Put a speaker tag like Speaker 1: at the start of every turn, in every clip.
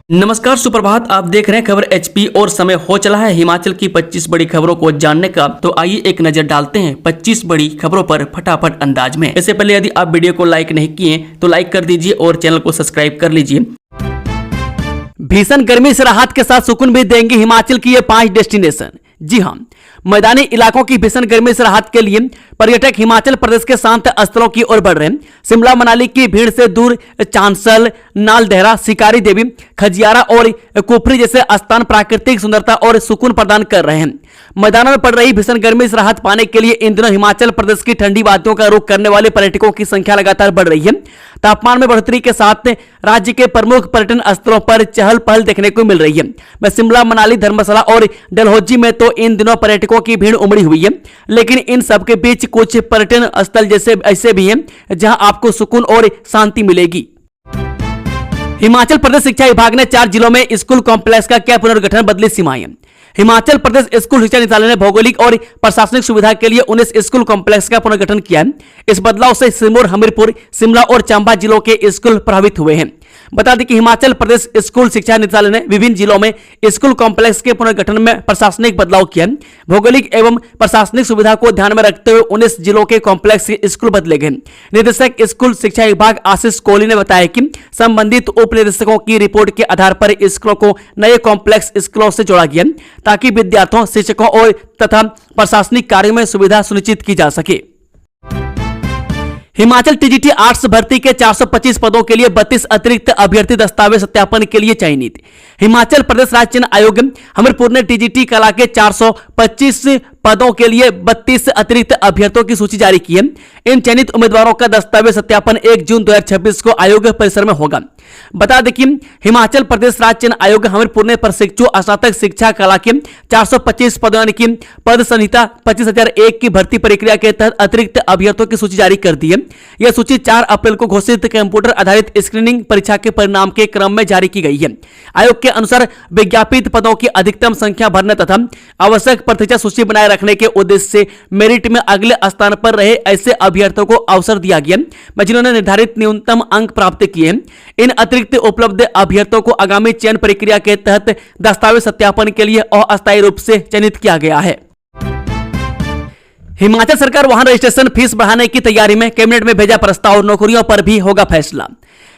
Speaker 1: नमस्कार, सुप्रभात। आप देख रहे हैं खबर एचपी और समय हो चला है हिमाचल की 25 बड़ी खबरों को जानने का। तो आइए एक नजर डालते हैं 25 बड़ी खबरों पर फटाफट अंदाज में। इससे पहले यदि आप वीडियो को लाइक नहीं किए तो लाइक कर दीजिए और चैनल को सब्सक्राइब कर लीजिए। भीषण गर्मी से राहत के साथ सुकून भी देंगे हिमाचल की ये 5 डेस्टिनेशन। जी हां, मैदानी इलाकों की भीषण गर्मी से राहत के लिए पर्यटक हिमाचल प्रदेश के शांत स्थलों की ओर बढ़ रहे हैं। शिमला मनाली की भीड़ से दूर चांसल, नालदेहरा, शिकारी देवी, खजियारा और कुफरी जैसे स्थान प्राकृतिक सुंदरता और सुकून प्रदान कर रहे हैं। मैदानों में पड़ रही भीषण गर्मी से राहत पाने के लिए इन दिनों हिमाचल प्रदेश की ठंडी वादियों का रुख करने वाले पर्यटकों की संख्या लगातार बढ़ रही है। तापमान में बढ़ोतरी के साथ राज्य के प्रमुख पर्यटन स्थलों पर चहल पहल देखने को मिल रही है। मैं शिमला, मनाली, धर्मशाला और डलहौजी में तो इन दिनों पर्यटकों की भीड़ उमड़ी हुई है, लेकिन इन सबके बीच कुछ पर्यटन स्थल जैसे ऐसे भी हैं जहां आपको सुकून और शांति मिलेगी। हिमाचल प्रदेश शिक्षा विभाग ने 4 जिलों में स्कूल कॉम्प्लेक्स का किया पुनर्गठन, बदली सीमाएं। हिमाचल प्रदेश स्कूल शिक्षा निदेशालय ने भौगोलिक और प्रशासनिक सुविधा के लिए 19 स्कूल कॉम्प्लेक्स का पुनर्गठन किया है। इस बदलाव से सिरमौर, हमीरपुर, शिमला और चंबा जिलों के स्कूल प्रभावित हुए हैं। बता दें कि हिमाचल प्रदेश स्कूल शिक्षा निदेशालय ने विभिन्न जिलों में स्कूल कॉम्प्लेक्स के पुनर्गठन में प्रशासनिक बदलाव किया। भौगोलिक एवं प्रशासनिक सुविधा को ध्यान में रखते हुए 19 जिलों के कॉम्प्लेक्स स्कूल बदले गए। निदेशक स्कूल शिक्षा विभाग आशीष कोहली ने बताया कि संबंधित उप निदेशकों की रिपोर्ट के आधार पर स्कूलों को नए कॉम्प्लेक्स स्कूलों से जोड़ा गया ताकि विद्यार्थियों, शिक्षकों और तथा प्रशासनिक कार्यों में सुविधा सुनिश्चित की जा सके। हिमाचल टीजीटी आर्ट्स भर्ती के 425 पदों के लिए 32 अतिरिक्त अभ्यर्थी दस्तावेज सत्यापन के लिए चयनित। हिमाचल प्रदेश राज्य चयन आयोग हमीरपुर ने टीजीटी कला के 425 पदों के लिए 32 अतिरिक्त अभ्यर्थियों की सूची जारी की है। इन चयनित उम्मीदवारों का दस्तावेज सत्यापन 1 जून 2026 को आयोग परिसर में होगा। बता दें कि हिमाचल प्रदेश राज्य चयन आयोग हमीरपुर ने प्रशिक्षु स्नातक शिक्षा कला के 425 पदों यानी कि पद संहिता 25001 की भर्ती प्रक्रिया के तहत अतिरिक्त अभ्यर्थियों की सूची जारी कर दी है। यह सूची 4 अप्रैल को घोषित कंप्यूटर आधारित स्क्रीनिंग परीक्षा के परिणाम के क्रम में जारी की गई है। आयोग के अनुसार विज्ञापित पदों की अधिकतम संख्या भरने तथा आवश्यक प्रतिशत सूची बनाए रखने के उद्देश्य से मेरिट में अगले स्थान पर रहे ऐसे अभ्यर्थियों को अवसर दिया गया जिन्होंने निर्धारित न्यूनतम अंक प्राप्त किए हैं। इन अतिरिक्त उपलब्ध अभ्यर्थियों को आगामी चयन प्रक्रिया के तहत दस्तावेज सत्यापन के लिए अस्थायी रूप से चयनित किया गया है। हिमाचल सरकार वाहन रजिस्ट्रेशन फीस बढ़ाने की तैयारी में, कैबिनेट में भेजा प्रस्ताव, नौकरियों पर भी होगा फैसला।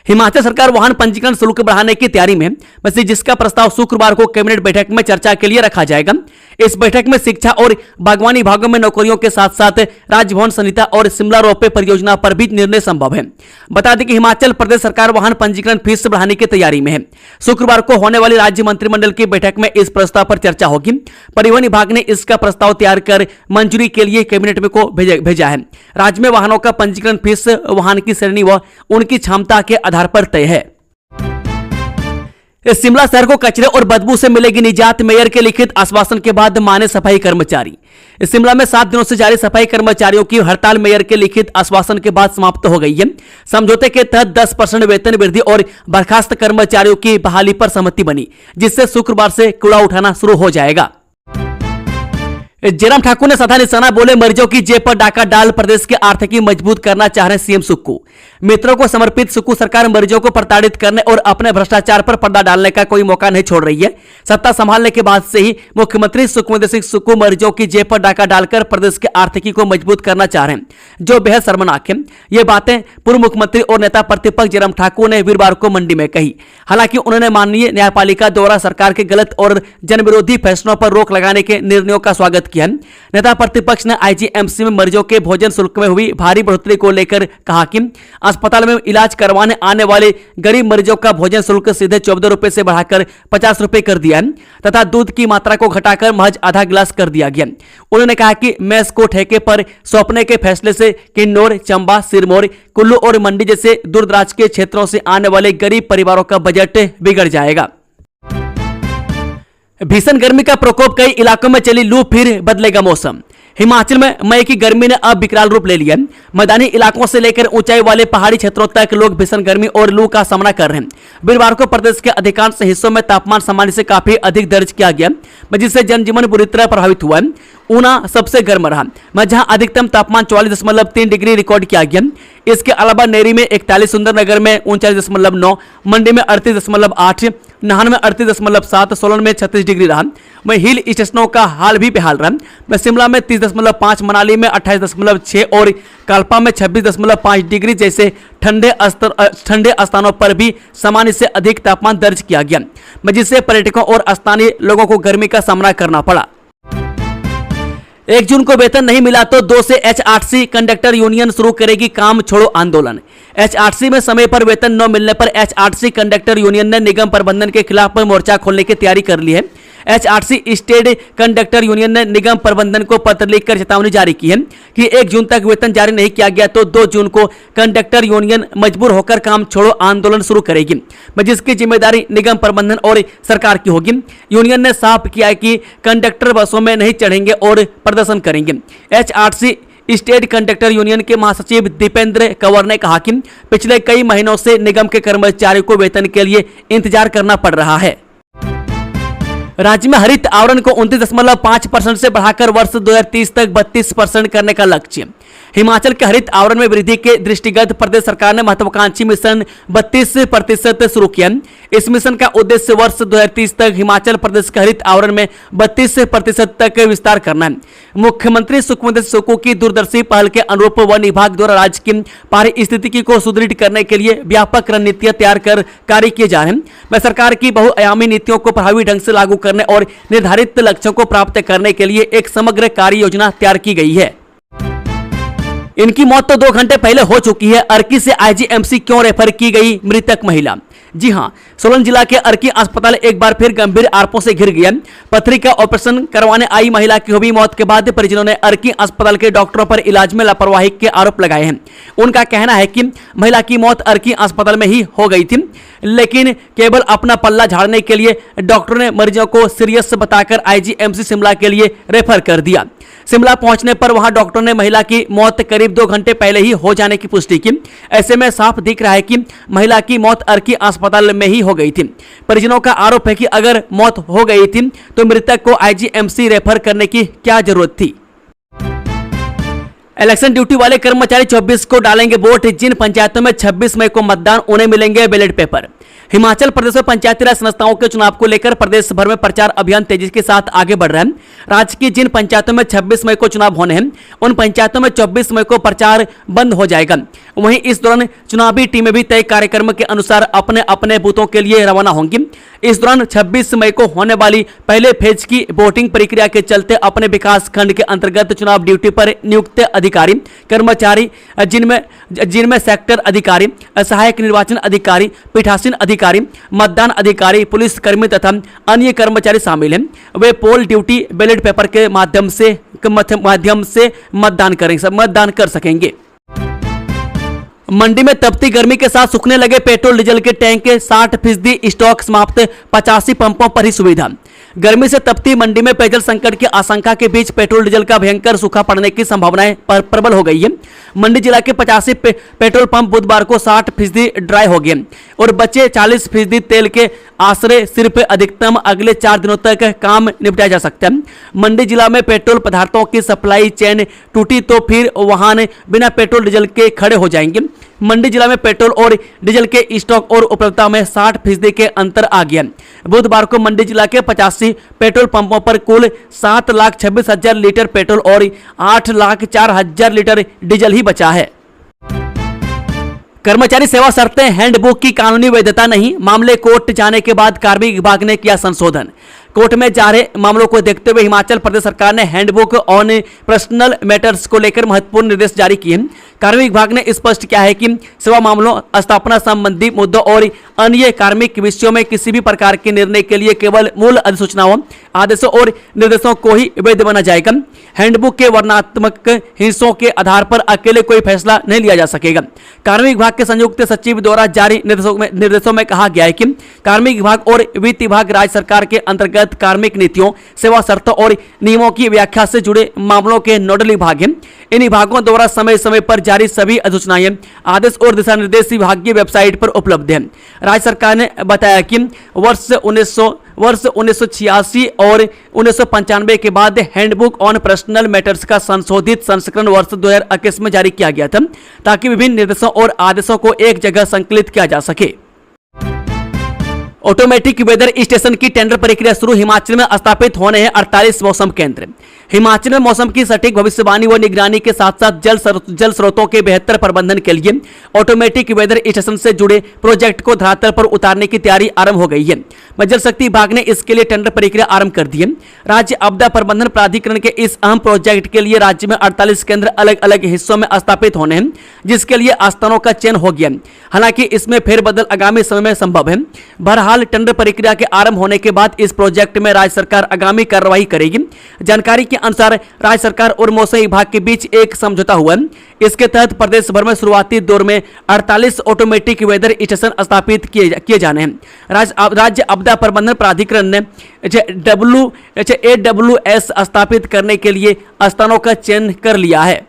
Speaker 1: हिमाचल सरकार वाहन पंजीकरण शुल्क बढ़ाने की तैयारी में, वैसे जिसका प्रस्ताव शुक्रवार को कैबिनेट बैठक में चर्चा के लिए रखा जाएगा। इस बैठक में शिक्षा और बागवानी विभागों में नौकरियों के साथ साथ राजभवन संहिता और शिमला रोपवे परियोजना पर भी निर्णय संभव है। बता दें कि हिमाचल प्रदेश सरकार वाहन पंजीकरण फीस बढ़ाने की तैयारी में है। शुक्रवार को होने वाली राज्य मंत्रिमंडल की बैठक में इस प्रस्ताव पर चर्चा होगी। परिवहन विभाग ने इसका प्रस्ताव तैयार कर मंजूरी के लिए कैबिनेट में को भेजा है। राज्य में वाहनों का पंजीकरण फीस वाहन की श्रेणी व उनकी क्षमता के आधार पर तय है। शिमला शहर को कचरे और बदबू से मिलेगी निजात, मेयर के लिखित आश्वासन के बाद माने सफाई कर्मचारी। शिमला में 7 दिनों से जारी सफाई कर्मचारियों की हड़ताल मेयर के लिखित आश्वासन के बाद समाप्त हो गई है। समझौते के तहत 10% वेतन वृद्धि और बर्खास्त कर्मचारियों की बहाली पर सहमति बनी, जिससे शुक्रवार से कूड़ा उठाना शुरू हो जाएगा। जयराम ठाकुर ने साधा निशाना, बोले मरीजों की जेब पर डाका डाल प्रदेश की आर्थिकी मजबूत करना चाह रहे सीएम सुक्खू। मित्रों को समर्पित सुक्खू सरकार मरीजों को प्रताड़ित करने और अपने भ्रष्टाचार पर पर्दा डालने का कोई मौका नहीं छोड़ रही है। सत्ता संभालने के बाद से ही मुख्यमंत्री सुखविंदर सिंह सुक्खू मरीजों की जेब पर डाका डालकर प्रदेश की आर्थिकी को मजबूत करना चाह रहे हैं, जो बेहद शर्मनाक है। ये बातें पूर्व मुख्यमंत्री और नेता प्रतिपक्ष जयराम ठाकुर ने वीरवार को मंडी में कही। हालांकि उन्होंने माननीय न्यायपालिका द्वारा सरकार के गलत और जनविरोधी फैसलों पर रोक लगाने के निर्णयों का स्वागत किया। नेता प्रतिपक्ष ने आईजीएमसी में मरीजों के भोजन शुल्क में हुई भारी बढ़ोतरी को लेकर कहा कि अस्पताल में इलाज करवाने आने वाले गरीब मरीजों का भोजन शुल्क सीधे 14 रुपए से बढ़ाकर 50 रुपए कर दिया तथा दूध की मात्रा को घटाकर महज आधा गिलास कर दिया गया। उन्होंने कहा कि मेस को ठेके पर सौंपने के फैसले से किन्नौर, चंबा, सिरमौर, कुल्लू और मंडी जैसे दूरदराज के क्षेत्रों से आने वाले गरीब परिवारों का बजट बिगड़ जाएगा। भीषण गर्मी का प्रकोप, कई इलाकों में चली लू, फिर बदलेगा मौसम। हिमाचल में मई की गर्मी ने अब विकराल रूप ले लिया। मैदानी इलाकों से लेकर ऊंचाई वाले पहाड़ी क्षेत्रों तक लोग भीषण गर्मी और लू का सामना कर रहे हैं। वीरवार को प्रदेश के अधिकांश हिस्सों में तापमान सामान्य से काफी अधिक दर्ज किया गया, जिससे जनजीवन बुरी तरह प्रभावित हुआ है। ऊना सबसे गर्म रहा, जहां अधिकतम तापमान 44.3 डिग्री रिकॉर्ड किया गया। इसके अलावा नेरी में 41, सुंदरनगर में 39.9, मंडी में 38.8, नाहन में 38.7, सोलन में 36 डिग्री रहा। वहीं हिल स्टेशनों का हाल भी बेहाल रहा। शिमला में 30.5, मनाली में 28.6 और काल्पा में 26.5 डिग्री जैसे ठंडे स्थानों पर भी सामान्य से अधिक तापमान दर्ज किया गया, जिससे पर्यटकों और स्थानीय लोगों को गर्मी का सामना करना पड़ा। 1 जून को वेतन नहीं मिला तो 2 से एचआरसी कंडक्टर यूनियन शुरू करेगी काम छोड़ो आंदोलन। एचआरसी में समय पर वेतन न मिलने पर एचआरसी कंडक्टर यूनियन ने निगम प्रबंधन के खिलाफ मोर्चा खोलने की तैयारी कर ली है। एचआरसी स्टेट कंडक्टर यूनियन ने निगम प्रबंधन को पत्र लिखकर चेतावनी जारी की है कि 1 जून तक वेतन जारी नहीं किया गया तो 2 जून को कंडक्टर यूनियन मजबूर होकर काम छोड़ो आंदोलन शुरू करेगी, जिसकी जिम्मेदारी निगम प्रबंधन और सरकार की होगी। यूनियन ने साफ किया है कि कंडक्टर बसों में नहीं चढ़ेंगे और प्रदर्शन करेंगे। एचआरसी स्टेट कंडक्टर यूनियन के महासचिव दीपेंद्र कंवर ने कहा कि पिछले कई महीनों से निगम के कर्मचारियों को वेतन के लिए इंतजार करना पड़ रहा है। राज्य में हरित आवरण को 29.5% से बढ़ाकर वर्ष 2030 तक 32% करने का लक्ष्य। हिमाचल के हरित आवरण में वृद्धि के दृष्टिगत प्रदेश सरकार ने महत्वाकांक्षी मिशन 32% शुरू किया। इस मिशन का उद्देश्य वर्ष 2030 तक हिमाचल प्रदेश के हरित आवरण में 32% तक विस्तार करना है। मुख्यमंत्री सुखविंदर सुक्खू की दूरदर्शी पहल के अनुरूप वन विभाग द्वारा राज्य की पारिस्थितिकी को सुदृढ़ करने के लिए व्यापक रणनीतियां तैयार कर कार्य किए जा रहे हैं। वह सरकार की बहुआयामी नीतियों को प्रभावी ढंग से लागू करने और निर्धारित लक्ष्यों को प्राप्त करने के लिए एक समग्र कार्य योजना तैयार की गई है। इनकी मौत तो 2 घंटे पहले हो चुकी है। अर्की से आईजीएमसी क्यों रेफर की गई मृतक महिला? जी हां, सोलन जिला के अर्की अस्पताल एक बार फिर गंभीर आरोपों से घिर गया। पथरी का ऑपरेशन करवाने आई महिला की हुई मौत के बाद परिजनों ने अर्की अस्पताल के डॉक्टरों पर इलाज में लापरवाही के आरोप लगाए हैं। उनका कहना है कि महिला की मौत अर्की अस्पताल में ही हो गई थी, लेकिन केवल अपना पल्ला झाड़ने के लिए डॉक्टरों ने मरीजों को सीरियस बताकर आईजीएमसी शिमला के लिए रेफर कर दिया। शिमला पहुंचने पर वहां डॉक्टरों ने महिला की मौत करीब 2 घंटे पहले ही हो जाने की पुष्टि की। ऐसे में साफ दिख रहा है कि महिला की मौत अर्की अस्पताल में ही हो गई थी। परिजनों का आरोप है कि अगर मौत हो गई थी तो मृतक को आईजीएमसी रेफर करने की क्या जरूरत थी। इलेक्शन ड्यूटी वाले कर्मचारी 24 को डालेंगे वोट। जिन पंचायतों में 26 मई को मतदान, उन्हें मिलेंगे बैलेट पेपर। हिमाचल प्रदेश में पंचायती राज संस्थाओं के चुनाव को लेकर प्रदेश भर में प्रचार अभियान तेजी के साथ आगे बढ़ रहा है। राज्य की जिन पंचायतों में 26 मई को चुनाव होने हैं, उन पंचायतों में 24 मई को प्रचार बंद हो जाएगा। वहीं इस दौरान चुनावी टीमें भी तय कार्यक्रम के अनुसार अपने अपने बूथों के लिए रवाना होंगी। इस दौरान 26 मई को होने वाली पहले फेज की वोटिंग प्रक्रिया के चलते अपने विकास खंड के अंतर्गत चुनाव ड्यूटी पर नियुक्त अधिकारी कर्मचारी, जिनमें सेक्टर अधिकारी, सहायक निर्वाचन अधिकारी, पीठासीन अधिकारी, मतदान अधिकारी, पुलिस कर्मी तथा अन्य कर्मचारी शामिल हैं। वे पोल ड्यूटी बैलेट पेपर के माध्यम से मतदान कर सकेंगे। मंडी में तपती गर्मी के साथ सूखने लगे पेट्रोल डीजल के टैंक के 60% स्टॉक समाप्त, 85 पंपों पर ही सुविधा। गर्मी से तपती मंडी में पेयजल संकट की आशंका के बीच पेट्रोल डीजल का भयंकर सूखा पड़ने की संभावनाएं प्रबल हो गई है। मंडी जिला के 85 पेट्रोल पंप बुधवार को 60% ड्राई हो गए और बचे 40% तेल के आश्रय सिर्फ अधिकतम अगले 4 दिनों तक काम निपटाया जा सकता है। मंडी जिला में पेट्रोल पदार्थों की सप्लाई चेन टूटी तो फिर वाहन बिना पेट्रोल डीजल के खड़े हो जाएंगे। मंडी जिला में पेट्रोल और डीजल के स्टॉक और उपलब्धता में 60% के अंतर आ गया। बुधवार को मंडी जिला के 85 पेट्रोल पंपों पर कुल 7,26,000 लीटर पेट्रोल और 8,04,000 लीटर डीजल ही बचा है। कर्मचारी सेवा शर्तें हैंडबुक की कानूनी वैधता नहीं, मामले कोर्ट जाने के बाद कार्मिक विभाग ने किया संशोधन। कोर्ट में जा रहे मामलों को देखते हुए हिमाचल प्रदेश सरकार ने हैंडबुक ऑन पर्सनल मैटर्स को लेकर महत्वपूर्ण निर्देश जारी किए हैं। कार्मिक विभाग ने स्पष्ट किया है कि सेवा मामलों, स्थापना संबंधी मुद्दों और अन्य कार्मिक विषयों में किसी भी प्रकार के निर्णय के लिए केवल मूल अधिसूचनाओं, आदेशों और निर्देशों को ही वैध माना जाएगा। हैंडबुक के वर्णनात्मक हिस्सों के आधार पर अकेले कोई फैसला नहीं लिया जा सकेगा। कार्मिक विभाग के संयुक्त सचिव द्वारा जारी निर्देशों में कहा गया है कि कार्मिक विभाग और वित्त विभाग राज्य सरकार के अंतर्गत कार्मिक नीतियों, सेवा शर्तों और नियमों की व्याख्या से जुड़े मामलों के नोडल विभाग हैं। इन विभागों द्वारा समय समय पर जारी सभी अधिसूचनाएं, आदेश और दिशा निर्देश विभाग की वेबसाइट पर उपलब्ध हैं। राज्य सरकार ने बताया कि वर्ष वर्ष 1986 और 1995 के बाद हैंडबुक ऑन पर्सनल मैटर्स का संशोधित संस्करण वर्ष 2021 में जारी किया गया था, ताकि विभिन्न निर्देशों और आदेशों को एक जगह संकलित किया जा सके। ऑटोमेटिक वेदर स्टेशन की टेंडर प्रक्रिया शुरू। हिमाचल में स्थापित होने हैं 48 मौसम केंद्र। हिमाचल में मौसम की सटीक भविष्यवाणी व निगरानी के साथ साथ जल स्रोतों के बेहतर प्रबंधन के लिए ऑटोमेटिक वेदर स्टेशन से जुड़े प्रोजेक्ट को धरातल पर उतारने की तैयारी आरंभ हो गई है। जल शक्ति विभाग ने इसके लिए टेंडर प्रक्रिया आरंभ कर दी है। राज्य आपदा प्रबंधन प्राधिकरण के इस अहम प्रोजेक्ट के लिए राज्य में 48 केंद्र अलग अलग हिस्सों में स्थापित होने हैं, जिसके लिए स्थानों का चयन हो गया। हालांकि इसमें फेरबदल आगामी समय में संभव है। बहरहाल टेंडर प्रक्रिया के आरंभ होने के बाद इस प्रोजेक्ट में राज्य सरकार आगामी कार्रवाई करेगी। जानकारी के अनुसार राज्य सरकार और मौसम विभाग के बीच एक समझौता हुआ है। इसके तहत प्रदेश भर में शुरुआती दौर में 48 ऑटोमेटिक वेदर स्टेशन स्थापित किए जाने हैं। राज्य आपदा प्रबंधन प्राधिकरण ने AWS स्थापित करने के लिए स्थानों का चयन कर लिया है।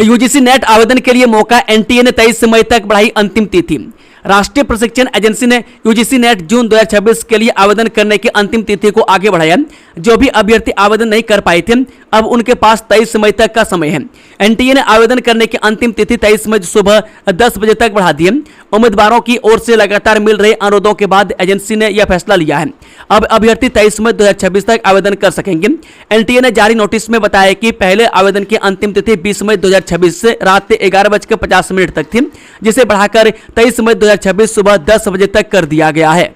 Speaker 1: यूजीसी नेट आवेदन के लिए मौका। एनटीए ने 23 मई तक बढ़ाई अंतिम तिथि। राष्ट्रीय प्रशिक्षण एजेंसी ने यूजीसी नेट जून 2026 के लिए आवेदन करने की अंतिम तिथि को आगे बढ़ाया। जो भी अभ्यर्थी आवेदन नहीं कर पाए थे, अब उनके पास 23 मई तक का समय है। एनटीए ने आवेदन करने की अंतिम तिथि 23 मई सुबह 10 बजे तक बढ़ा दी है। उम्मीदवारों की ओर से लगातार मिल रहे अनुरोधों के बाद एजेंसी ने यह फैसला लिया है। अब अभ्यर्थी 23 मई 2026 तक आवेदन कर सकेंगे। एनटीए ने जारी नोटिस में बताया कि पहले आवेदन की अंतिम तिथि 20 मई 2026 से रात 11:50 तक थी, जिसे बढ़ाकर 23 मई 2026 सुबह 10 बजे तक कर दिया गया है।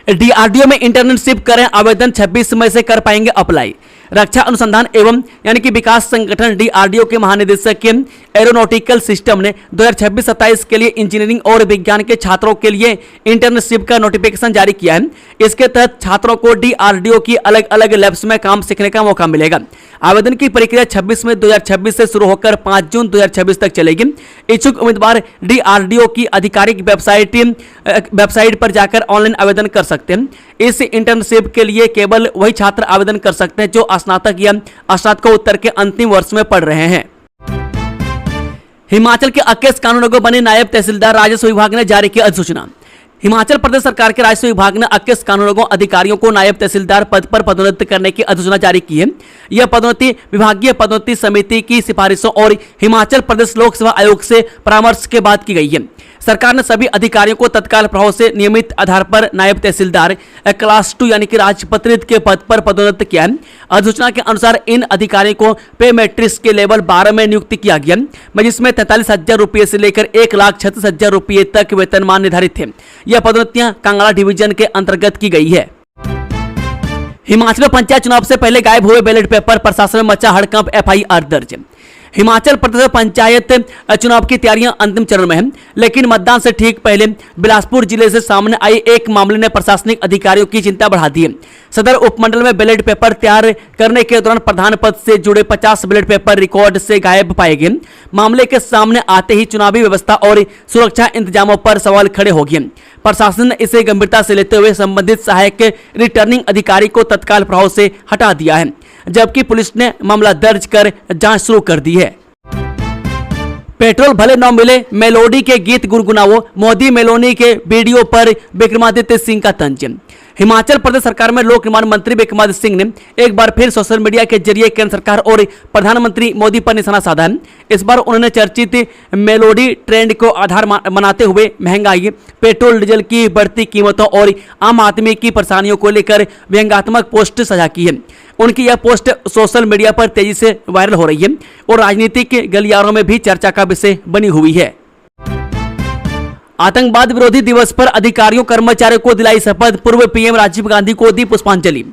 Speaker 1: डीआरडीओ में इंटर्नशिप करें आवेदन। 26 मई से कर पाएंगे अप्लाई। रक्षा अनुसंधान एवं यानी कि विकास संगठन डीआरडीओ के महानिदेशक के एरोनॉटिकल सिस्टम ने 2026-27 के लिए इंजीनियरिंग और विज्ञान के छात्रों के लिए इंटर्नशिप का नोटिफिकेशन जारी किया है। इसके तहत छात्रों को डीआरडीओ की अलग अलग लैब्स में काम सीखने का मौका मिलेगा। आवेदन की प्रक्रिया 26 मई 2026 से शुरू होकर 5 जून 2026 तक चलेगी। इच्छुक उम्मीदवार डीआरडीओ की आधिकारिक वेबसाइट पर जाकर ऑनलाइन आवेदन कर सकते हैं। इस इंटर्नशिप के लिए केवल वही छात्र आवेदन कर सकते हैं जो स्नातक या स्नातकोत्तर के अंतिम वर्ष में पढ़ रहे हैं। हिमाचल के 21 कानूनगो बने नायब तहसीलदार। राजस्व विभाग ने जारी की अधिसूचना। हिमाचल प्रदेश सरकार के राजस्व विभाग ने 21 कानूनगो अधिकारियों को नायब तहसीलदार पद पर पदोन्नत करने की अधिसूचना जारी की है। यह पदोन्नति विभागीय पदोन्नति समिति की सिफारिशों और हिमाचल प्रदेश लोक सेवा आयोग से परामर्श के बाद की गई है। सरकार ने सभी अधिकारियों को तत्काल प्रभाव से नियमित आधार पर नायब तहसीलदार क्लास 2 यानी कि राजपत्रित के पद पर पदोन्नत किया है। अधिसूचना के अनुसार इन अधिकारियों को पे मैट्रिक्स के लेवल 12 में नियुक्त किया गया, जिसमें 43,000 रुपये से लेकर 1,36,000 रुपये तक वेतनमान निर्धारित थे। यह पदोन्नतियां कांगड़ा डिवीजन के अंतर्गत की गई है। हिमाचल में पंचायत चुनाव से पहले गायब हुए बैलेट पेपर। प्रशासन में मचा हड़कंप। एफआईआर दर्ज। हिमाचल प्रदेश में पंचायत चुनाव की तैयारियां अंतिम चरण में हैं, लेकिन मतदान से ठीक पहले बिलासपुर जिले से सामने आए एक मामले ने प्रशासनिक अधिकारियों की चिंता बढ़ा दी है। सदर उपमंडल में बैलेट पेपर तैयार करने के दौरान प्रधान पद से जुड़े 50 बैलेट पेपर रिकॉर्ड से गायब पाए गए। मामले के सामने आते ही चुनावी व्यवस्था और सुरक्षा इंतजामों पर सवाल खड़े हो गए। प्रशासन ने इसे गंभीरता से लेते हुए संबंधित सहायक रिटर्निंग अधिकारी को तत्काल प्रभाव से हटा दिया है, जबकि पुलिस ने मामला दर्ज कर जांच शुरू कर दी है। पेट्रोल भले न मिले, मेलोडी के गीत गुनगुनाओ। मोदी मेलोडी के वीडियो पर विक्रमादित्य सिंह का तंज। हिमाचल प्रदेश सरकार में लोक निर्माण मंत्री विक्रमादित्य सिंह ने एक बार फिर सोशल मीडिया के जरिए केंद्र सरकार और प्रधानमंत्री मोदी पर निशाना साधा है। इस बार उन्होंने चर्चित मेलोडी ट्रेंड को आधार बनाते हुए महंगाई, पेट्रोल डीजल की बढ़ती कीमतों और आम आदमी की परेशानियों को लेकर व्यंग्यात्मक पोस्ट साझा की है। उनकी यह पोस्ट सोशल मीडिया पर तेजी से वायरल हो रही है और राजनीतिक गलियारों में भी चर्चा का विषय बनी हुई है। आतंकवाद विरोधी दिवस पर अधिकारियों कर्मचारियों को दिलाई शपथ। पूर्व पीएम राजीव गांधी को दी पुष्पांजलि।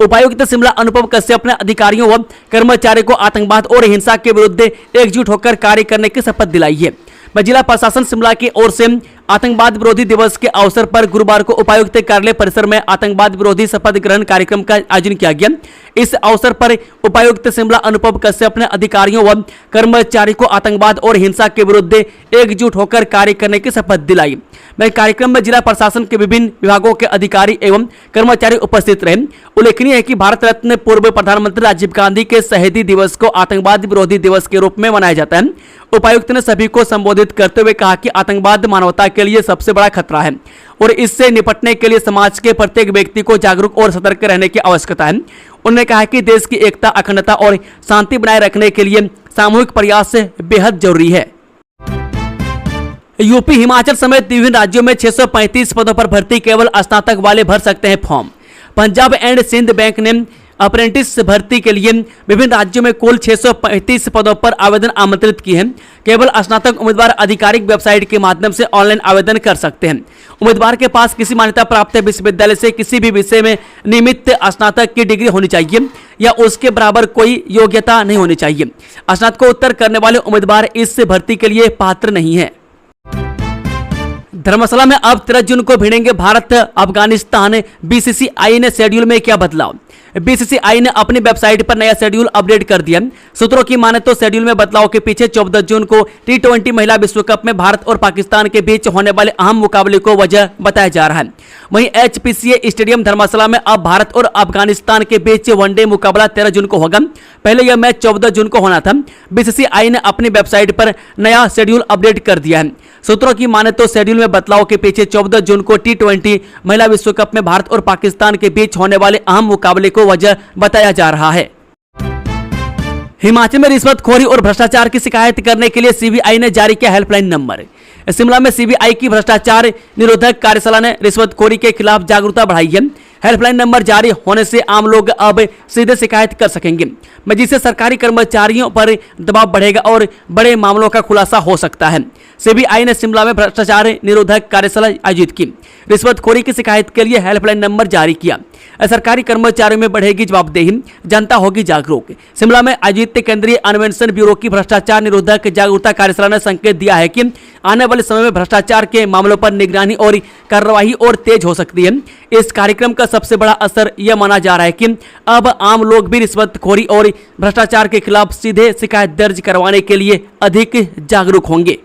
Speaker 1: उपायुक्त शिमला अनुपम कश्यप ने अधिकारियों व कर्मचारियों को आतंकवाद और हिंसा के विरुद्ध एकजुट होकर कार्य करने की शपथ दिलाई है। जिला प्रशासन शिमला की ओर से आतंकवाद विरोधी दिवस के अवसर पर गुरुवार को उपायुक्त कार्यालय परिसर में आतंकवाद विरोधी शपथ ग्रहण कार्यक्रम का आयोजन किया गया। इस अवसर पर उपायुक्त शिमला अनुपम कश्यप ने अधिकारियों व कर्मचारियों को आतंकवाद और हिंसा के विरुद्ध एकजुट होकर कार्य करने की शपथ दिलाई। कार्यक्रम में जिला प्रशासन के विभिन्न विभागों के अधिकारी एवं कर्मचारी उपस्थित रहे। उल्लेखनीय है कि भारत रत्न पूर्व प्रधानमंत्री राजीव गांधी के शहीदी दिवस को आतंकवाद विरोधी दिवस के रूप में मनाया जाता है। उपायुक्त ने सभी को संबोधित करते हुए कहा कि आतंकवाद मानवता के लिए सबसे बड़ा खतरा है और इससे निपटने के लिए समाज के प्रत्येक व्यक्ति को जागरूक और सतर्क रहने की आवश्यकता है। उन्होंने कहा कि देश की एकता, अखंडता और शांति बनाए रखने के लिए सामूहिक प्रयास बेहद जरूरी है। यूपी, हिमाचल समेत विभिन्न राज्यों में 635 पदों पर भर्ती, केवल स्नातक वाले भर सकते हैं form. Punjab and Sind bank ने अप्रेंटिस भर्ती के लिए विभिन्न राज्यों में कुल 635 पदों पर आवेदन आमंत्रित किए हैं। केवल स्नातक उम्मीदवार आधिकारिक वेबसाइट के माध्यम से ऑनलाइन आवेदन कर सकते हैं। उम्मीदवार के पास किसी मान्यता प्राप्त विश्वविद्यालय से किसी भी विषय में नियमित स्नातक की डिग्री होनी चाहिए या उसके बराबर कोई योग्यता नहीं होनी चाहिए। स्नातकोत्तर करने वाले उम्मीदवार इस भर्ती के लिए पात्र नहीं है। धर्मशाला में अब 13 जून को भिड़ेंगे भारत अफगानिस्तान। बीसीसीआई ने शेड्यूल में क्या बदलाव? बीसीसीआई ने अपनी वेबसाइट पर नया शेड्यूल अपडेट कर दिया। सूत्रों की माने तो शेड्यूल में बदलाव के पीछे 14 जून को T20 महिला विश्व कप में भारत और पाकिस्तान के बीच होने वाले अहम मुकाबले को वजह बताया जा रहा है। वहीं HPCA स्टेडियम धर्मशाला में अब भारत और अफगानिस्तान के बीच वनडे मुकाबला 13 जून को होगा। पहले यह मैच 14 जून को होना था। बीसीसीआई ने अपनी वेबसाइट पर नया शेड्यूल अपडेट कर दिया है। सूत्रों की माने तो शेड्यूल में बदलाव के पीछे 14 जून को T20 महिला विश्व कप में भारत और पाकिस्तान के बीच होने वाले अहम मुकाबले को वजह बताया जा रहा है। हिमाचल में रिश्वतखोरी और भ्रष्टाचार की शिकायत करने के लिए सीबीआई ने जारी किया हेल्पलाइन नंबर। शिमला में सीबीआई की भ्रष्टाचार निरोधक कार्यशाला ने रिश्वतखोरी के खिलाफ जागरूकता बढ़ाई है। हेल्पलाइन नंबर जारी होने से आम लोग अब सीधे शिकायत कर सकेंगे, जिससे सरकारी कर्मचारियों पर दबाव बढ़ेगा और बड़े मामलों का खुलासा हो सकता है। सीबीआई ने शिमला में भ्रष्टाचार निरोधक कार्यशाला आयोजित की। रिश्वतखोरी की शिकायत के लिए हेल्पलाइन नंबर जारी किया। सरकारी कर्मचारियों में बढ़ेगी जवाबदेही, जनता होगी जागरूक। शिमला में आयोजित केंद्रीय अन्वेषण ब्यूरो की भ्रष्टाचार निरोधक जागरूकता कार्यशाला ने संकेत दिया है कि आने वाले समय में भ्रष्टाचार के मामलों पर निगरानी और कार्रवाई और तेज हो सकती है। इस कार्यक्रम का सबसे बड़ा असर यह माना जा रहा है कि अब आम लोग भी रिश्वतखोरी और भ्रष्टाचार के खिलाफ सीधे शिकायत दर्ज करवाने के लिए अधिक जागरूक होंगे।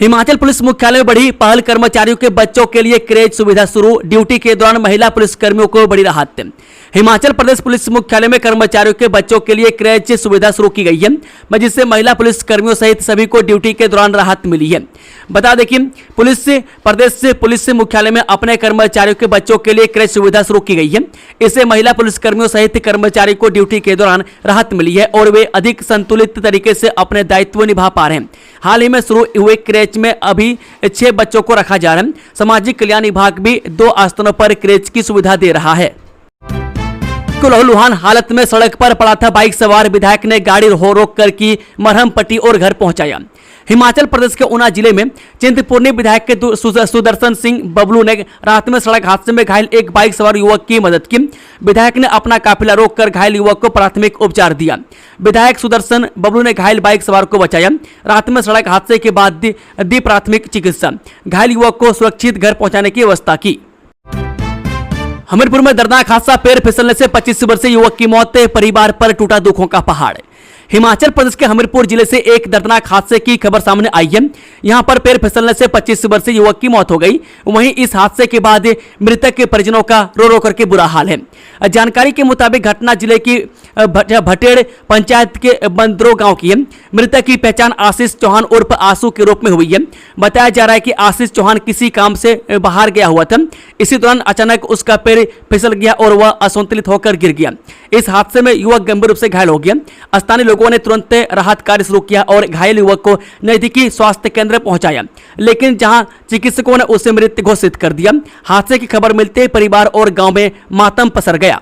Speaker 1: हिमाचल पुलिस मुख्यालय में बढ़ी पहल, कर्मचारियों के बच्चों के लिए क्रेच सुविधा शुरू। ड्यूटी के दौरान महिला पुलिस कर्मियों को बड़ी राहत। हिमाचल प्रदेश पुलिस मुख्यालय में कर्मचारियों के बच्चों के लिए क्रेच सुविधा शुरू की गई है, जिससे महिला पुलिस कर्मियों सहित सभी को ड्यूटी के दौरान राहत मिली है। बता दें कि प्रदेश पुलिस मुख्यालय में अपने कर्मचारियों के बच्चों के लिए क्रेच सुविधा शुरू की गई है। इससे महिला पुलिस कर्मियों सहित कर्मचारी को ड्यूटी के दौरान राहत मिली है और वे अधिक संतुलित तरीके से अपने दायित्व निभा पा रहे हैं। हाल ही में शुरू हुए क्रेच में अभी 6 बच्चों को रखा जा रहा है। सामाजिक कल्याण विभाग भी 2 स्थानों पर क्रेच की सुविधा दे रहा है। लहूलुहान हालत में सड़क पर पड़ा था बाइक सवार, विधायक ने गाड़ी रोक कर की मरहम पट्टी और घर पहुंचाया। हिमाचल प्रदेश के ऊना जिले में चिंतपूर्णी विधायक के सुदर्शन सिंह बबलू ने रात में सड़क हादसे में घायल एक बाइक सवार युवक की मदद की। विधायक ने अपना काफिला रोककर घायल युवक को प्राथमिक उपचार दिया। विधायक सुदर्शन बबलू ने घायल बाइक सवार को बचाया। रात में सड़क हादसे के बाद दी प्राथमिक चिकित्सा। घायल युवक को सुरक्षित घर पहुंचाने की व्यवस्था की। हमीरपुर में दर्दनाक हादसा, पैर फिसलने से 25 वर्षीय युवक की मौत, परिवार पर टूटा दुखों का पहाड़। हिमाचल प्रदेश के हमीरपुर जिले से एक दर्दनाक हादसे की खबर सामने आई है। यहां पर पैर फिसलने से 25 वर्षीय युवक की मौत हो गई। वहीं इस हादसे के बाद मृतक के परिजनों का रो रो करके बुरा हाल है। जानकारी के मुताबिक घटना जिले की भटेड़ पंचायत के बंदरो गांव की है। मृतक की पहचान आशीष चौहान उर्फ आंसू के रूप में हुई है। बताया जा रहा है कि आशीष चौहान किसी काम से बाहर गया हुआ था। इसी दौरान अचानक उसका पैर फिसल गया और वह असंतुलित होकर गिर गया। इस हादसे में युवक गंभीर रूप से घायल हो गया। स्थानीय लोगों ने तुरंत राहत कार्य शुरू किया और घायल युवक को नजदीकी स्वास्थ्य केंद्र पहुंचाया, लेकिन जहां चिकित्सकों ने उसे मृत घोषित कर दिया। हादसे की खबर मिलते ही परिवार और गांव में मातम पसर गया।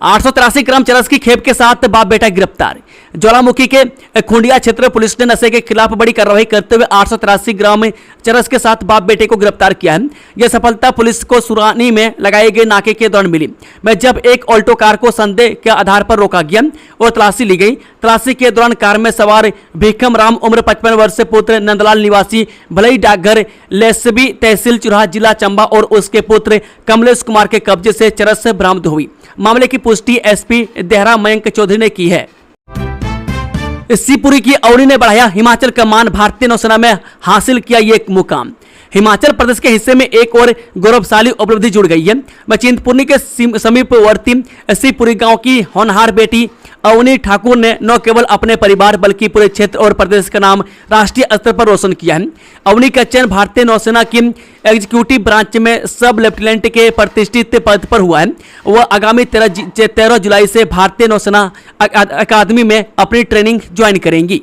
Speaker 1: 883 ग्राम चरस की खेप के साथ बाप बेटा गिरफ्तार। ज्वालामुखी के खुंडिया क्षेत्र पुलिस ने नशे के खिलाफ बड़ी कार्रवाई करते हुए 883 ग्राम चरस के साथ बाप बेटे को गिरफ्तार किया है। यह सफलता पुलिस को सुरानी में लगाए गए नाके के दौरान मिली, जब एक ऑल्टो कार को संदेह के आधार पर रोका गया और तलाशी ली गई। तलाशी के दौरान कार में सवार भीखम राम उम्र 55 वर्ष से पुत्र नंदलाल निवासी भलई डाकघर लेसबी तहसील चुराहा जिला चंबा और उसके पुत्र कमलेश कुमार के कब्जे से चरस बरामद हुई। मामले की पुष्टि एसपी देहरा मयंक चौधरी ने की है। शिवपुरी की अवनी ने बढ़ाया हिमाचल का मान, भारतीय नौसेना में हासिल किया ये एक मुकाम। हिमाचल प्रदेश के हिस्से में एक और गौरवशाली उपलब्धि जुड़ गई है। चिंतपूर्णी के समीपवर्ती शिवपुरी गांव की होनहार बेटी अवनी ठाकुर ने न केवल अपने परिवार बल्कि पूरे क्षेत्र और प्रदेश का नाम राष्ट्रीय स्तर पर रोशन किया है। अवनी का चयन भारतीय नौसेना की एग्जीक्यूटिव ब्रांच में सब लेफ्टिनेंट के प्रतिष्ठित पद पर हुआ है। वह आगामी 13 जुलाई से भारतीय नौसेना अकादमी में अपनी ट्रेनिंग ज्वाइन करेंगी।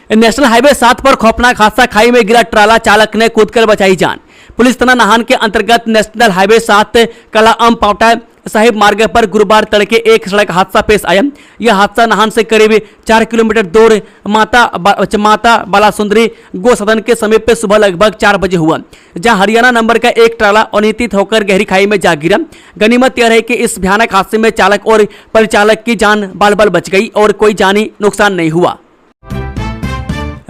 Speaker 1: नेशनल हाईवे 7 पर खौफनाक हादसा, खाई में गिरा ट्राला, चालक ने कूदकर बचाई जान। पुलिस थाना नाहन के अंतर्गत नेशनल हाईवे 7 कलाअम पावटा साहिब मार्ग पर गुरुवार तड़के एक सड़क हादसा पेश आया। यह हादसा नाहन से करीब 4 किलोमीटर दूर माता बालासुंदरी गो सदन के समीप सुबह लगभग 4 बजे हुआ, जहां हरियाणा नंबर का एक ट्राला अनियंत्रित होकर गहरी खाई में जा गिरा। गनीमत यह रही कि इस भयानक हादसे में चालक और परिचालक की जान बाल बाल बच गई और कोई जानी नुकसान नहीं हुआ।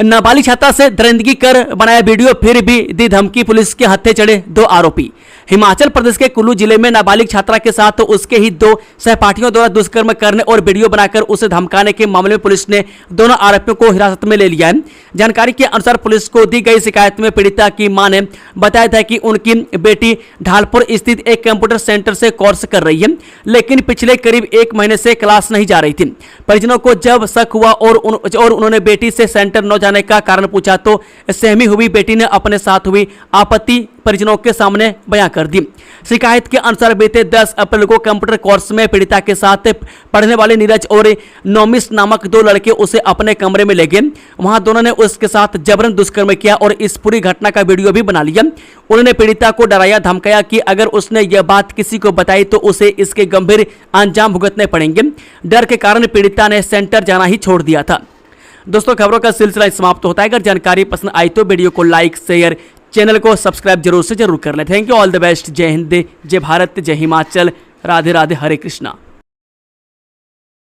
Speaker 1: नाबालिग छात्रा से दरिंदगी कर बनाया वीडियो, फिर भी दी धमकी, पुलिस के हत्थे चढ़े 2 आरोपी। हिमाचल प्रदेश के कुल्लू जिले में नाबालिग छात्रा के साथ तो उसके ही 2 सहपाठियों द्वारा दुष्कर्म करने और वीडियो बनाकर उसे धमकाने के मामले में पुलिस ने दोनों आरोपियों को हिरासत में ले लिया है। जानकारी के अनुसार पुलिस को दी गई शिकायत में पीड़िता की मां ने बताया था कि उनकी बेटी ढालपुर स्थित एक कंप्यूटर सेंटर से कोर्स कर रही है, लेकिन पिछले करीब 1 महीने से क्लास नहीं जा रही थी। परिजनों को जब शक हुआ और उन्होंने बेटी से सेंटर न जाने का कारण पूछा तो सहमी हुई बेटी ने अपने साथ हुई आपत्ति परिजनों के सामने बयां कर दी। शिकायत के अनुसार बीते 10 अप्रैल को कंप्यूटर कोर्स में पीड़िता के साथ पढ़ने वाले नीरज और नौमिस नामक 2 लड़के उसे अपने कमरे में ले गए। वहां दोनों ने उसके साथ जबरन दुष्कर्म किया और इस पूरी घटना का वीडियो भी बना लिया। उन्होंने पीड़िता को डराया धमकाया कि अगर उसने यह बात किसी को बताई तो उसे इसके गंभीर अंजाम भुगतने पड़ेंगे। डर के कारण पीड़िता ने सेंटर जाना ही छोड़ दिया था। दोस्तों, खबरों का सिलसिला समाप्त होता है। अगर जानकारी पसंद आई तो वीडियो को लाइक, शेयर, चैनल को सब्सक्राइब जरूर से जरूर कर लें। Thank you, all the best. जय हिंद, जय भारत, जय हिमाचल, राधे राधे, हरे कृष्णा।